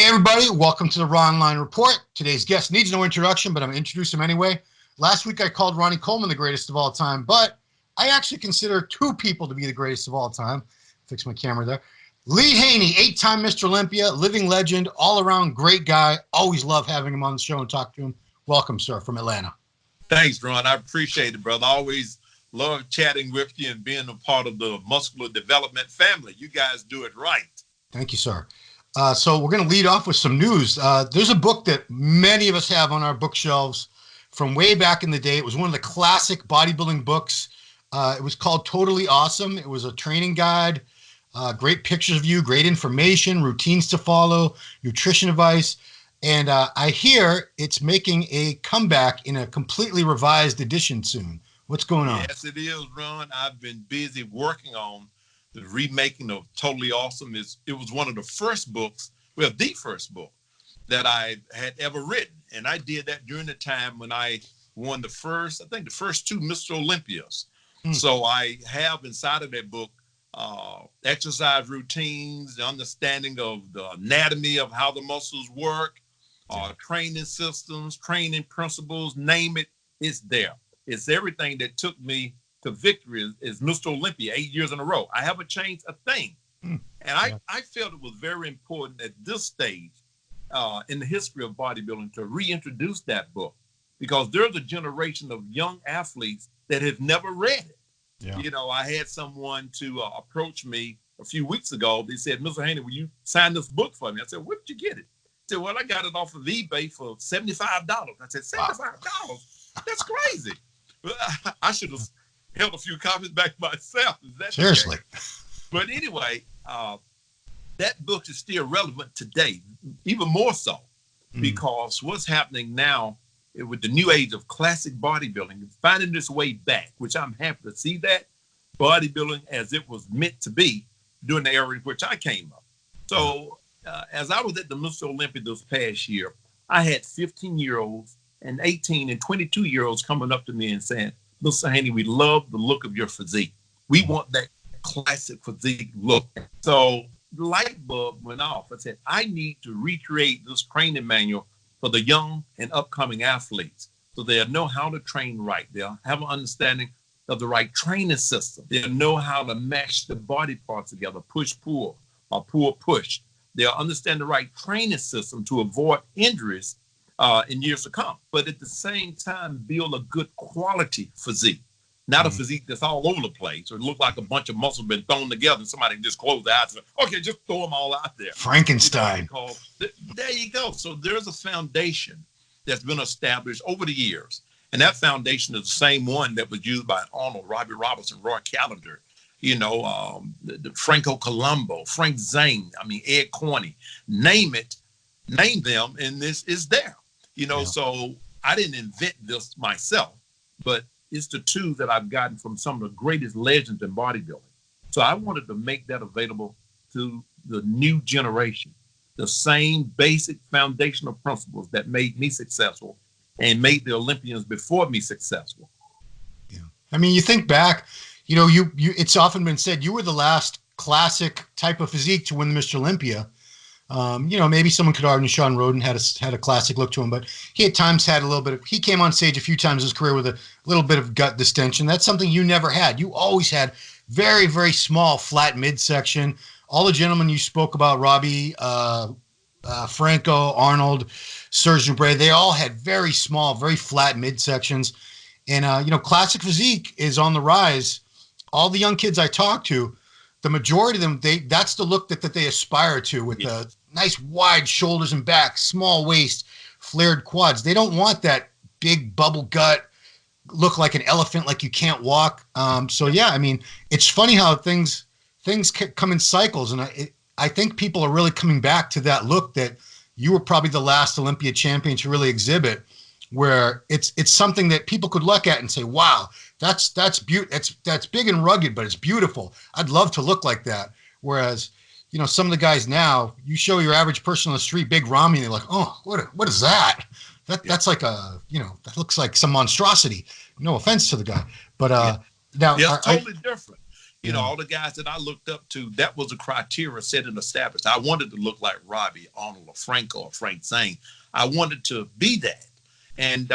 Everybody, welcome to the Raw Online Report. Today's guest needs no introduction, but I'm going to introduce him anyway. Last week I called Ronnie Coleman the greatest of all time, but I actually consider two people to be the greatest of all time. Fix my camera there. Lee Haney, 8-time Mr. Olympia, living legend, all-around great guy. Always love having him on the show and talk to him. Welcome, sir, from Atlanta. Thanks, Ron. I appreciate it, brother. I always love chatting with you and being a part of the Muscular Development family. You guys do it right. Thank you, sir. So we're going to lead off with some news. There's a book that many of us have on our bookshelves from way back in the day. It was one of the classic bodybuilding books. It was called Totally Awesome. It was a training guide, great pictures of you, great information, routines to follow, nutrition advice. And I hear it's making a comeback in a completely revised edition soon. What's going on? Yes, it is, Ron. I've been busy working on the remaking of Totally Awesome. It was one of the first books, well, the first book that I had ever written. And I did that during the time when I won the first two Mr. Olympias. So I have inside of that book exercise routines, the understanding of the anatomy of how the muscles work, training systems, training principles, name it, it's there. It's everything that took me to victory as Mr. Olympia 8 years in a row. I haven't changed a thing. And I felt it was very important at this stage in the history of bodybuilding to reintroduce that book, because there's a generation of young athletes that have never read it. Yeah. You know, I had someone to approach me a few weeks ago. They said, Mr. Haney, will you sign this book for me? I said, where did you get it? He said, well, I got it off of eBay for $75. I said, $75? Wow. That's crazy. I should have held a few copies back myself. Is that seriously? But anyway, that book is still relevant today, even more so, because what's happening now with the new age of classic bodybuilding, finding its way back, which I'm happy to see that, bodybuilding as it was meant to be during the era in which I came up. So as I was at the Mr. Olympia this past year, I had 15-year-olds and 18 and 22-year-olds coming up to me and saying, Mr. Haney, we love the look of your physique. We want that classic physique look. So the light bulb went off. I said, I need to recreate this training manual for the young and upcoming athletes, so they'll know how to train right. They'll have an understanding of the right training system. They'll know how to match the body parts together, push-pull or pull-push. They'll understand the right training system to avoid injuries in years to come, but at the same time, build a good quality physique, not a physique that's all over the place or look like a bunch of muscles been thrown together and somebody just closed their eyes and said, okay, just throw them all out there. Frankenstein. There you go. So there's a foundation that's been established over the years. And that foundation is the same one that was used by Arnold, Robbie Robertson, Roy Callender, the Franco Colombo, Frank Zane, Ed Corney, name them, and this is there. So I didn't invent this myself, but it's the tools that I've gotten from some of the greatest legends in bodybuilding. So I wanted to make that available to the new generation, the same basic foundational principles that made me successful and made the Olympians before me successful. Yeah. You think back, it's often been said you were the last classic type of physique to win the Mr. Olympia. Maybe someone could argue Sean Roden had a classic look to him, but he at times had a little bit of, he came on stage a few times in his career with a little bit of gut distension. That's something you never had. You always had very, very small, flat midsection. All the gentlemen you spoke about, Robbie, Franco, Arnold, Serge Nubret, they all had very small, very flat midsections. And, classic physique is on the rise. All the young kids I talk to, the majority of them, that's the look that they aspire to, with the nice wide shoulders and back, small waist, flared quads. They don't want that big bubble gut, look like an elephant, like you can't walk. It's funny how things come in cycles, and I think people are really coming back to that look that you were probably the last Olympia champion to really exhibit, where it's something that people could look at and say, wow, that's big and rugged, but it's beautiful. I'd love to look like that. Whereas, some of the guys now, you show your average person on the street, Big Ramy, and they're like, oh, what is that? That's like that looks like some monstrosity. No offense to the guy, but now totally different. You know, all the guys that I looked up to, that was a criteria set and established. I wanted to look like Robbie, Arnold, or Franco, or Frank Zane. I wanted to be that. And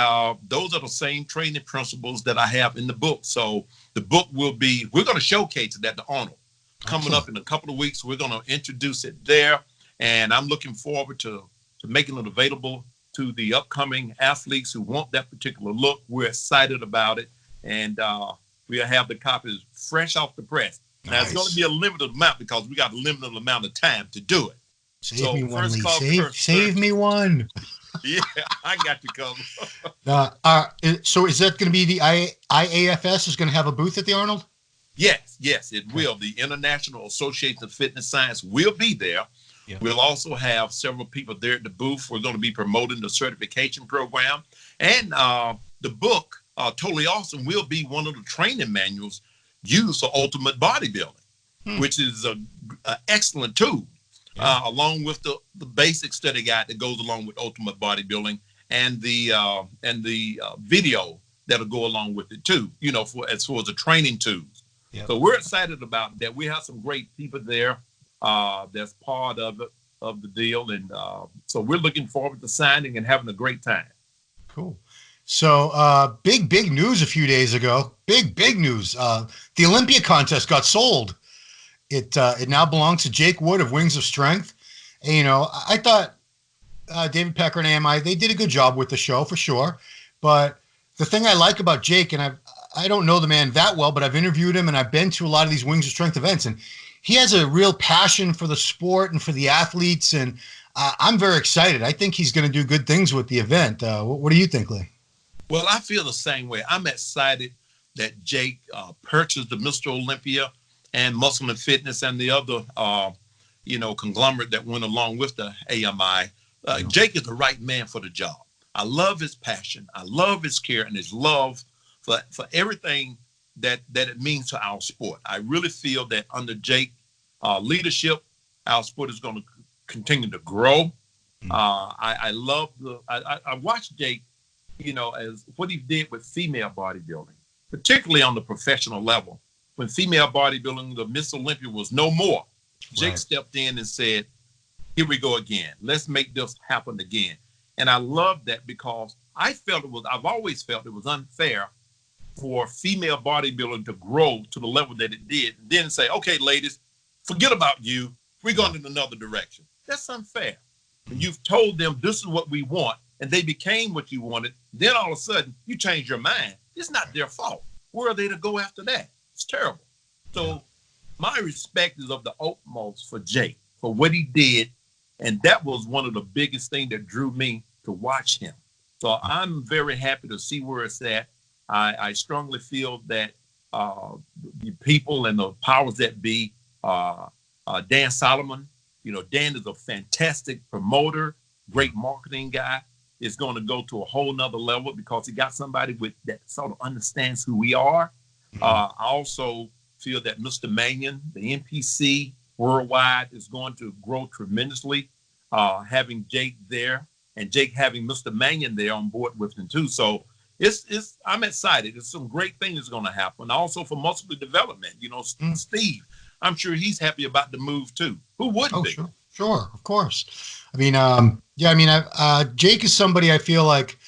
those are the same training principles that I have in the book. So the book will be, we're going to showcase that to Arnold. Coming up in a couple of weeks, we're going to introduce it there. And I'm looking forward to making it available to the upcoming athletes who want that particular look. We're excited about it. And we'll have the copies fresh off the press. Now, it's going to be a limited amount because we got a limited amount of time to do it. Save me one, Lee. Save me one. Yeah, I got you covered. So is that going to be the IAFS is going to have a booth at the Arnold? Yes, it will. The International Association of Fitness Science will be there. Yeah. We'll also have several people there at the booth. We're going to be promoting the certification program. And the book, Totally Awesome, will be one of the training manuals used for ultimate bodybuilding, which is an excellent tool. Along with the basic study guide that goes along with ultimate bodybuilding and the video that'll go along with it too, you know, as far as the training tools. Yep. So we're excited about that. We have some great people there that's part of the deal. And so we're looking forward to signing and having a great time. Cool. So big news a few days ago. Big news. The Olympia contest got sold. It now belongs to Jake Wood of Wings of Strength. And, you know, I thought David Pecker and AMI, they did a good job with the show for sure. But the thing I like about Jake, and I don't know the man that well, but I've interviewed him and I've been to a lot of these Wings of Strength events, and he has a real passion for the sport and for the athletes. And I'm very excited. I think he's going to do good things with the event. What do you think, Lee? Well, I feel the same way. I'm excited that Jake purchased the Mr. Olympia and Muscle and Fitness and the other, conglomerate that went along with the AMI. Jake is the right man for the job. I love his passion. I love his care and his love for everything that it means to our sport. I really feel that under Jake's leadership, our sport is going to continue to grow. I watched Jake, as what he did with female bodybuilding, particularly on the professional level. When female bodybuilding, the Miss Olympia was no more, Jake stepped in and said, here we go again. Let's make this happen again. And I love that because I've always felt it was unfair for female bodybuilding to grow to the level that it did, and then say, okay, ladies, forget about you. We're going in another direction. That's unfair. When you've told them this is what we want, and they became what you wanted, then all of a sudden you change your mind. It's not their fault. Where are they to go after that? It's terrible. So my respect is of the utmost for Jake, for what he did. And that was one of the biggest things that drew me to watch him. So I'm very happy to see where it's at. I strongly feel that the people and the powers that be, Dan Solomon, Dan is a fantastic promoter, great marketing guy, is going to go to a whole nother level because he got somebody that sort of understands who we are. I also feel that Mr. Mannion, the NPC worldwide, is going to grow tremendously, having Jake there and Jake having Mr. Mannion there on board with him too. So I'm excited. It's some great things going to happen. Also for muscular development, Steve, I'm sure he's happy about the move too. Who wouldn't be? Sure, of course. I mean, Jake is somebody I feel like,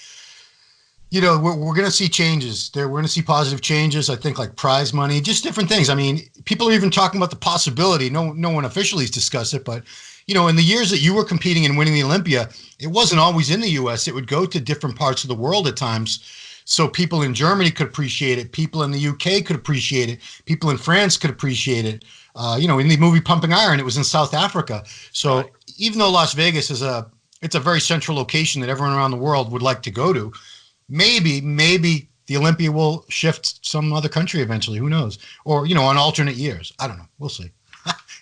we're going to see changes there. We're going to see positive changes. I think like prize money, just different things. I mean, people are even talking about the possibility. No one officially has discussed it, but in the years that you were competing and winning the Olympia, it wasn't always in the U.S. It would go to different parts of the world at times. So people in Germany could appreciate it. People in the UK could appreciate it. People in France could appreciate it. In the movie Pumping Iron, it was in South Africa. So even though Las Vegas it's a very central location that everyone around the world would like to go to, maybe the Olympia will shift some other country eventually. Who knows? Or, on alternate years. I don't know. We'll see.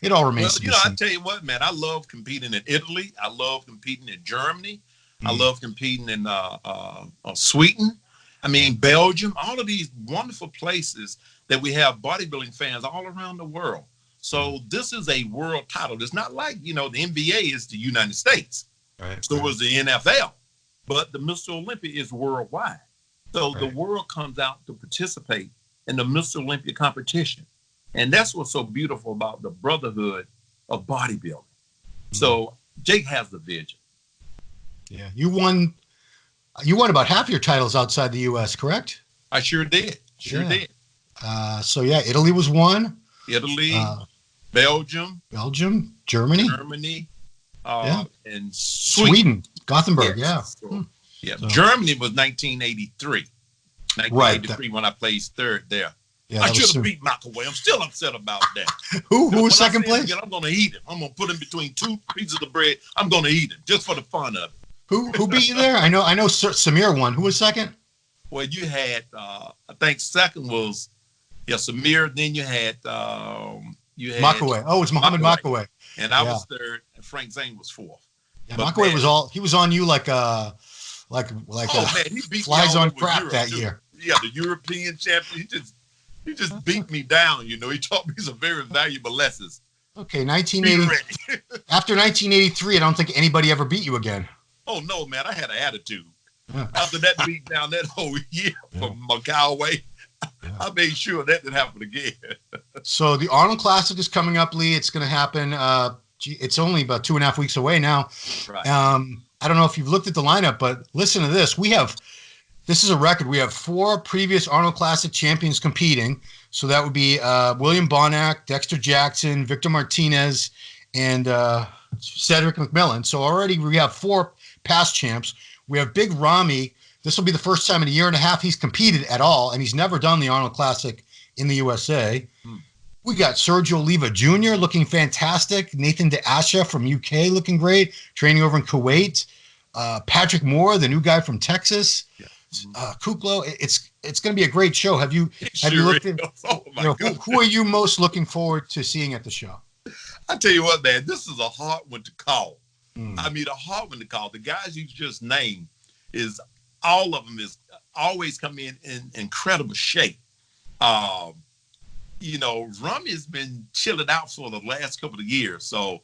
It all remains to be seen. I tell you what, man, I love competing in Italy. I love competing in Germany. I love competing in Sweden. I mean, Belgium, all of these wonderful places that we have bodybuilding fans all around the world. So this is a world title. It's not like, the NBA is the United States. So is the NFL. But the Mr. Olympia is worldwide. So the world comes out to participate in the Mr. Olympia competition. And that's what's so beautiful about the brotherhood of bodybuilding. So Jake has the vision. Yeah. You won about half your titles outside the U.S., correct? I sure did. Sure did. So yeah, Italy was one. Italy, Belgium, Germany, and Sweden, Gothenburg. Yes. Yeah. So Germany was 1983. 1983 when I placed third there. Yeah, I should have beat McAway. I'm still upset about that. Who was second place? I'm going to eat him. I'm going to put him between two pieces of bread. I'm going to eat him just for the fun of it. Who beat you there? I know Samir won. Who was second? Well, you had I think second was Samir. Then you had Makaway. Oh, it's Muhammad Makaway. And I was third, and Frank Zane was fourth. Yeah, Makaway he was on you like man, he beat flies on crack that year. Yeah, the European champion. He just beat me down. He taught me some very valuable lessons. Okay, 1980. After 1983, I don't think anybody ever beat you again. Oh no, man! I had an attitude. Yeah. After that beat down that whole year from Makaway, I made sure that didn't happen again. So the Arnold Classic is coming up, Lee. It's going to happen. It's only about 2.5 weeks away now. Right. I don't know if you've looked at the lineup, but listen to this. This is a record. We have 4 previous Arnold Classic champions competing. So that would be William Bonac, Dexter Jackson, Victor Martinez, and Cedric McMillan. So already we have 4 past champs. We have Big Ramy. This will be the first time in a year and a half he's competed at all, and he's never done the Arnold Classic in the USA. We got Sergio Oliva Jr. looking fantastic. Nathan DeAsha from UK looking great, training over in Kuwait. Patrick Moore, the new guy from Texas. Yeah. Kuklo. It's going to be a great show. Have you looked at who are you most looking forward to seeing at the show? I tell you what, man, this is a hard one to call. I mean, a hard one to call. The guys you just named all of them is always come in incredible shape. Ramy has been chilling out for the last couple of years. So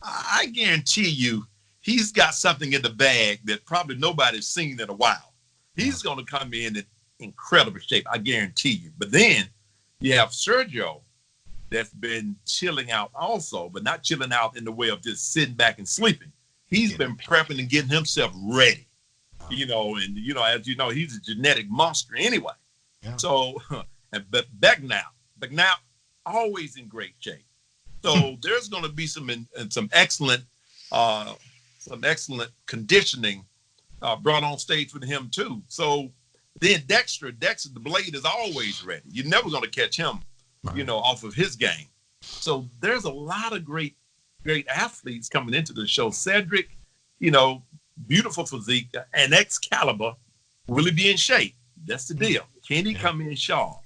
I guarantee you he's got something in the bag that probably nobody's seen in a while. He's going to come in incredible shape, I guarantee you. But then you have Sergio that's been chilling out also, but not chilling out in the way of just sitting back and sleeping. He's been prepping and getting himself ready, as you know, he's a genetic monster anyway. Yeah. So, but Bagnall, always in great shape. So there's going to be some excellent conditioning brought on stage with him too. So then Dexter, the blade is always ready. You're never going to catch him, off of his game. So there's a lot of great athletes coming into the show. Cedric, beautiful physique, and Excalibur, will he be in shape? That's the deal. Can he come in sharp?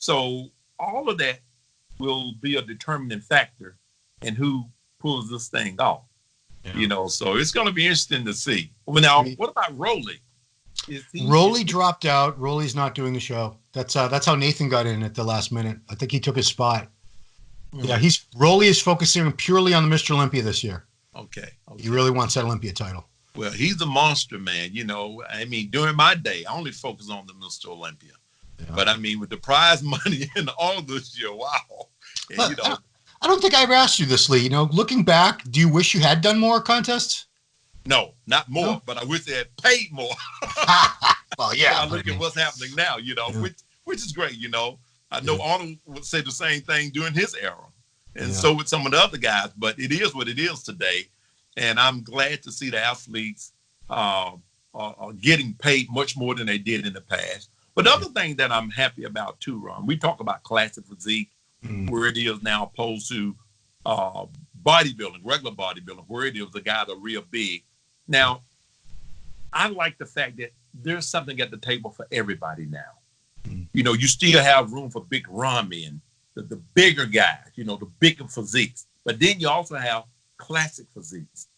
So all of that will be a determining factor in who pulls this thing off. Yeah. So it's going to be interesting to see. Well, now, what about Rolly? Rolly dropped out. Rolly's not doing the show. That's how Nathan got in at the last minute. I think he took his spot. Mm-hmm. Yeah, Rolly is focusing purely on the Mr. Olympia this year. Okay. He really wants that Olympia title. Well, he's a monster, man. During my day, I only focus on the Mr. Olympia. Yeah. But with the prize money and all this year, wow. And, I don't think I ever asked you this, Lee. Looking back, do you wish you had done more contests? No, not more, no. But I wish they had paid more. Well, yeah. I look at what's happening now, which is great, I know Arnold would say the same thing during his era. And so would some of the other guys, but it is what it is today. And I'm glad to see the athletes are getting paid much more than they did in the past. But the other thing that I'm happy about too, Ron, we talk about classic physique, where it is now opposed to bodybuilding, regular bodybuilding, where it is the guys are real big. Now, I like the fact that there's something at the table for everybody now. You still have room for Big Ramy and the bigger guys, the bigger physiques. But then you also have classic physiques.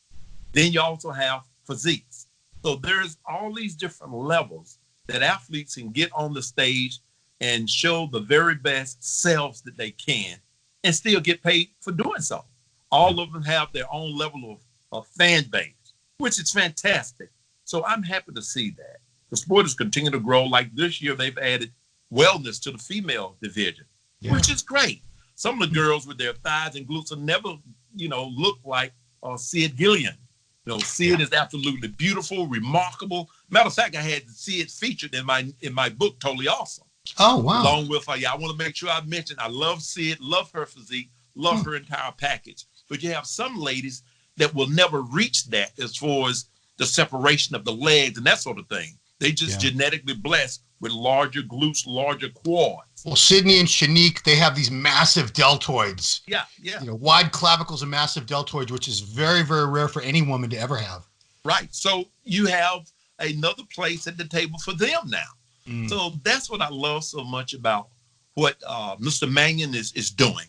Then you also have physiques. So there's all these different levels that athletes can get on the stage and show the very best selves that they can and still get paid for doing so. All of them have their own level of fan base, which is fantastic. So I'm happy to see that. The sport is continuing to grow. Like this year, they've added wellness to the female division. Yeah. which is great. Some of the girls with their thighs and glutes will never, look like Sid Gillian. Sid is absolutely beautiful, remarkable. Matter of fact, I had Sid featured in my book, Totally Awesome. Oh, wow. Along with, I want to make sure I mention, I love Sid, love her physique, love her entire package. But you have some ladies that will never reach that as far as the separation of the legs and that sort of thing. They just genetically blessed with larger glutes, larger quads. Well, Sydney and Shanique, they have these massive deltoids. Yeah. Wide clavicles and massive deltoids, which is very, very rare for any woman to ever have. Right. So you have another place at the table for them now. So that's what I love so much about what Mr. Mannion is doing,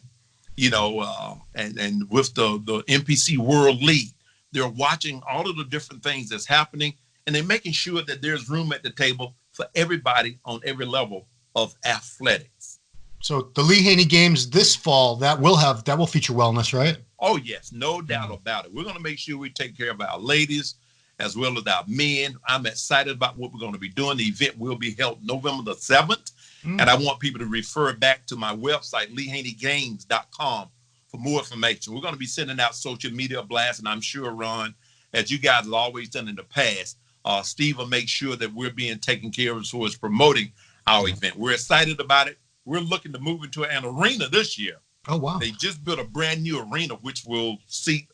and with the NPC World League. They're watching all of the different things that's happening, and they're making sure that there's room at the table for everybody on every level of athletics. So the Lee Haney Games this fall, that will feature wellness, right? Oh, yes, no doubt about it. We're going to make sure we take care of our ladies as well as our men. I'm excited about what we're going to be doing. The event will be held November the 7th, and I want people to refer back to my website, LeeHaneyGames.com, for more information. We're going to be sending out social media blasts, and I'm sure, Ron, as you guys have always done in the past, Steve will make sure that we're being taken care of as far as promoting our event. We're excited about it. We're looking to move into an arena this year. Oh, wow. They just built a brand new arena, which will seat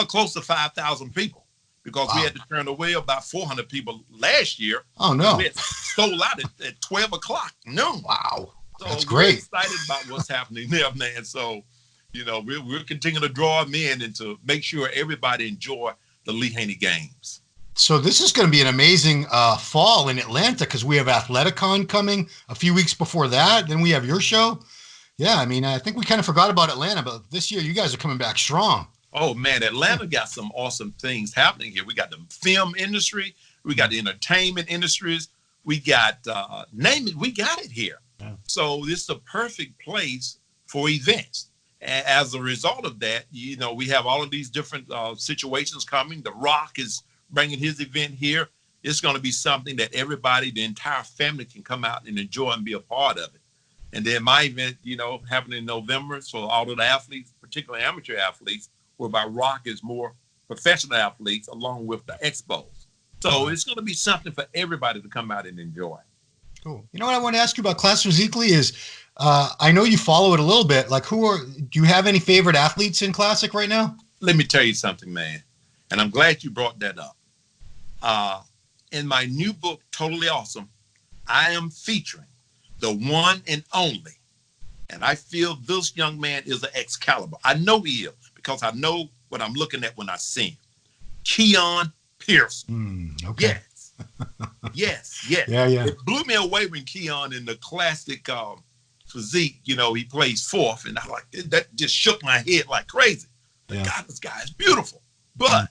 close to 5,000 people, because we had to turn away about 400 people last year. Oh, no. We had sold out at 12 o'clock noon. Wow. So that's we're great. excited about what's happening there, man. So, we'll continue to draw them in and to make sure everybody enjoy the Lee Haney Games. So this is going to be an amazing fall in Atlanta, because we have Athleticon coming a few weeks before that. Then we have your show. Yeah, I mean, I think we kind of forgot about Atlanta, but this year you guys are coming back strong. Oh, man, Atlanta got some awesome things happening here. We got the film industry. We got the entertainment industries. We got, name it, we got it here. Yeah. So this is a perfect place for events. And as a result of that, we have all of these different situations coming. The Rock is bringing his event here. It's going to be something that everybody, the entire family, can come out and enjoy and be a part of it. And then my event, happening in November, so all of the athletes, particularly amateur athletes, whereby Rock is more professional athletes, along with the expos. So it's going to be something for everybody to come out and enjoy. Cool. You know what I want to ask you about Class Physiquely is, I know you follow it a little bit. Like, do you have any favorite athletes in Classic right now? Let me tell you something, man. And I'm glad you brought that up. In my new book, Totally Awesome, I am featuring the one and only, and I feel this young man is an Excalibur. I know he is, because I know what I'm looking at when I see him. Keon Pearson. Okay. Yes. Yeah. It blew me away when Keon in the Classic physique, he plays fourth, and I that just shook my head like crazy. Yeah. God, this guy is beautiful. But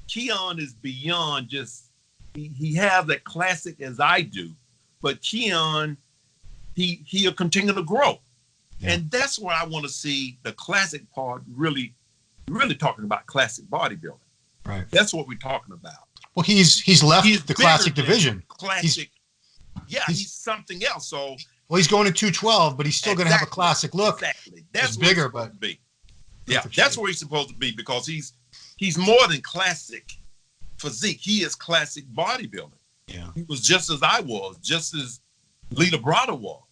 Keon is beyond just, he has that classic as I do, but Keon, he'll continue to grow. Yeah. And that's where I want to see the classic part really talking about classic bodybuilding. Right. That's what we're talking about. Well, he's left the classic division. Classic. He's something else. So he's going to 212, but he's still going to have a classic look. Exactly. That's where bigger, but be. Yeah, that's where he's supposed to be, because he's more than classic physique. He is classic bodybuilding. Yeah. He was just as I was, just as Lita Brada was,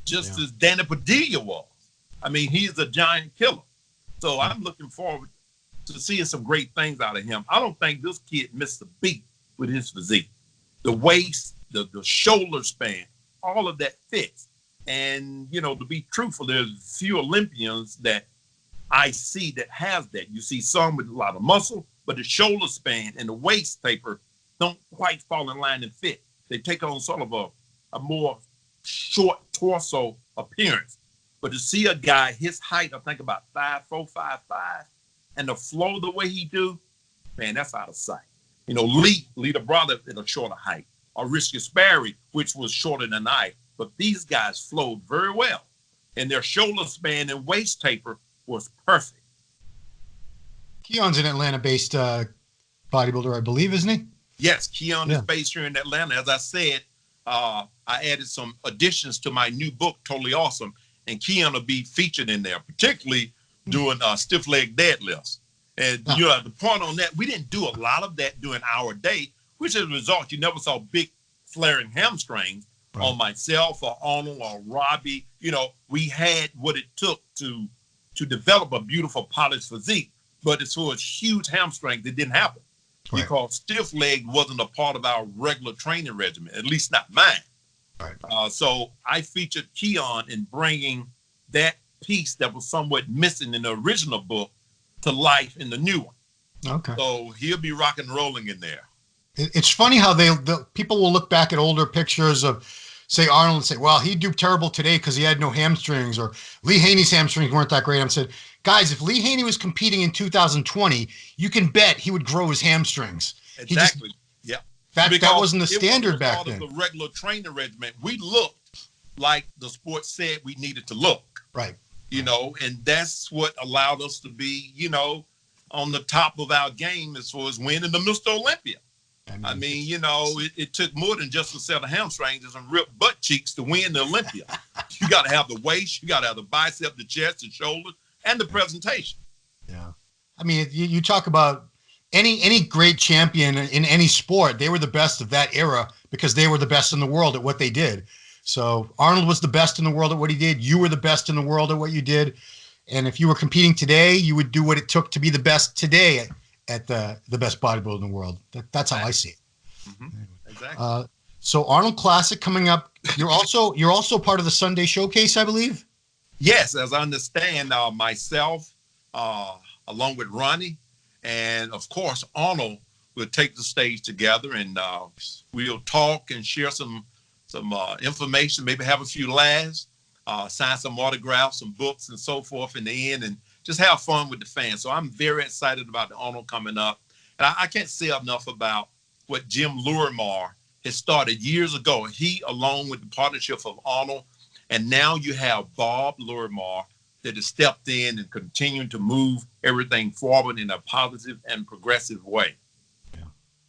just as Danny Padilla was. I mean, he's a giant killer. So I'm looking forward to seeing some great things out of him. I don't think this kid missed a beat with his physique. The waist, the shoulder span, all of that fits. And, to be truthful, there's few Olympians that I see that has that. You see some with a lot of muscle, but the shoulder span and the waist taper don't quite fall in line and fit. They take on sort of a more short torso appearance. But to see a guy, his height, I think about 5'4", 5'5", and the flow the way he do, man, that's out of sight. Lita Brother at a shorter height, or Risky Sperry, which was shorter than I, but these guys flowed very well. And their shoulder span and waist taper was perfect. Keon's an Atlanta-based bodybuilder, I believe, isn't he? Yes, Keon is based here in Atlanta. As I said, I added some additions to my new book, Totally Awesome, and Keon will be featured in there, particularly doing stiff leg deadlifts. And you know, the point on that, we didn't do a lot of that during our day, which as a result, you never saw big flaring hamstrings on myself or Arnold or Robbie. You know, we had what it took to develop a beautiful polished physique, but as far as huge hamstrings, it didn't happen because stiff leg wasn't a part of our regular training regimen, at least not mine. So I featured Keon in bringing that piece that was somewhat missing in the original book to life in the new one. Okay. So he'll be rock and rolling in there. It's funny how the people will look back at older pictures of, say, Arnold and say, well, he'd do terrible today because he had no hamstrings, or Lee Haney's hamstrings weren't that great. I said, guys, if Lee Haney was competing in 2020, you can bet he would grow his hamstrings. Exactly. That wasn't the standard back then. Of the regular training regimen, we looked like the sport said we needed to look. Right. You know, and that's what allowed us to be, you know, on the top of our game as far as winning the Mr. Olympia. I mean, you know, it took more than just a set of hamstrings and some ripped butt cheeks to win the Olympia. You got to have the waist, you got to have the bicep, the chest, the shoulders, and the presentation. Yeah. I mean, you talk about any great champion in any sport, they were the best of that era because they were the best in the world at what they did. So Arnold was the best in the world at what he did. You were the best in the world at what you did. And if you were competing today, you would do what it took to be the best today at the best bodybuilder in the world. That's how I see it. Mm-hmm. Exactly. So Arnold Classic coming up. You're also part of the Sunday Showcase, I believe. Yes, as I understand, myself, along with Ronnie, and of course Arnold will take the stage together, and we'll talk and share some information. Maybe have a few laughs, sign some autographs, some books, and so forth in the end, and just have fun with the fans. So I'm very excited about the Arnold coming up. And I can't say enough about what Jim Lurimar has started years ago. He, along with the partnership of Arnold, and now you have Bob Lurimar that has stepped in and continuing to move everything forward in a positive and progressive way. Yeah.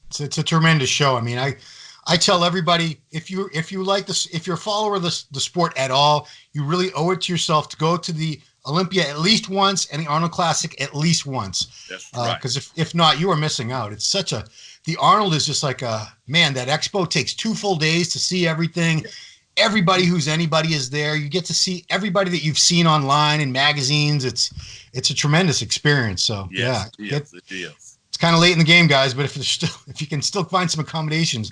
It's a tremendous show. I mean, I tell everybody, if you like this, if you're a follower of the sport at all, you really owe it to yourself to go to the Olympia at least once and the Arnold Classic at least once. That's right. Because if not, you are missing out. It's the Arnold is just like that expo takes 2 full days to see everything. Yeah. Everybody who's anybody is there. You get to see everybody that you've seen online in magazines. It's a tremendous experience. So yes, yeah, it is. It's kind of late in the game, guys, but if you can still find some accommodations,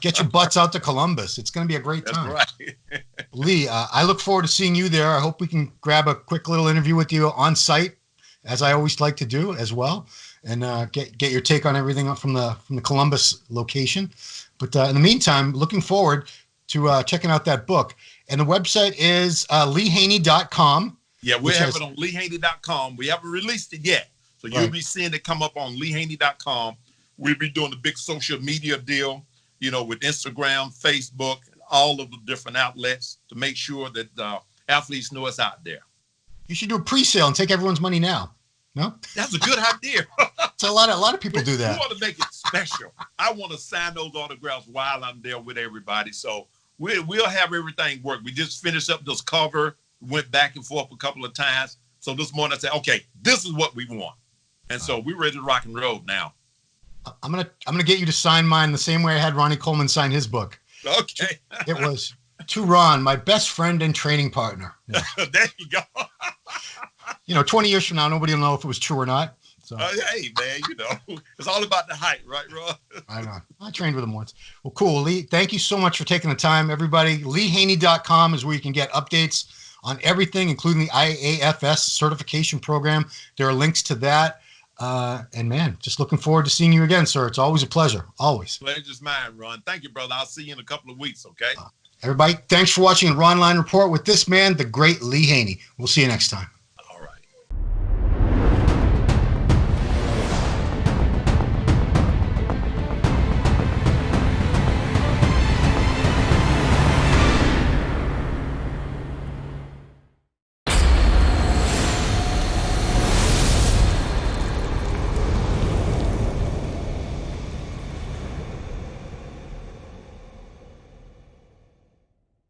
get your butts out to Columbus. It's going to be a great time. That's right. Lee, I look forward to seeing you there. I hope we can grab a quick little interview with you on site, as I always like to do as well, and get your take on everything from the Columbus location. But in the meantime, looking forward to checking out that book. And the website is leehaney.com. Yeah, we have it on leehaney.com. We haven't released it yet. So you'll be seeing it come up on leehaney.com. We'll be doing the big social media deal, you know, with Instagram, Facebook, and all of the different outlets to make sure that athletes know it's out there. You should do a pre-sale and take everyone's money now. No? That's a good idea. So a lot of people do that. We want to make it special. I want to sign those autographs while I'm there with everybody. So we'll have everything work. We just finished up this cover, went back and forth a couple of times. So this morning I said, okay, this is what we want. And so we're ready to rock and roll now. I'm gonna get you to sign mine the same way I had Ronnie Coleman sign his book. Okay. It was to Ron, my best friend and training partner. Yeah. There you go. 20 years from now, nobody will know if it was true or not. So hey man, it's all about the height, right, Ron? I know. I trained with him once. Well, cool, Lee. Thank you so much for taking the time, everybody. leehaney.com is where you can get updates on everything, including the IAFS certification program. There are links to that. And man, just looking forward to seeing you again, sir. It's always a pleasure. Always. Pleasure's mine, Ron. Thank you, brother. I'll see you in a couple of weeks, okay? Everybody, thanks for watching the Ron Line Report with this man, the great Lee Haney. We'll see you next time.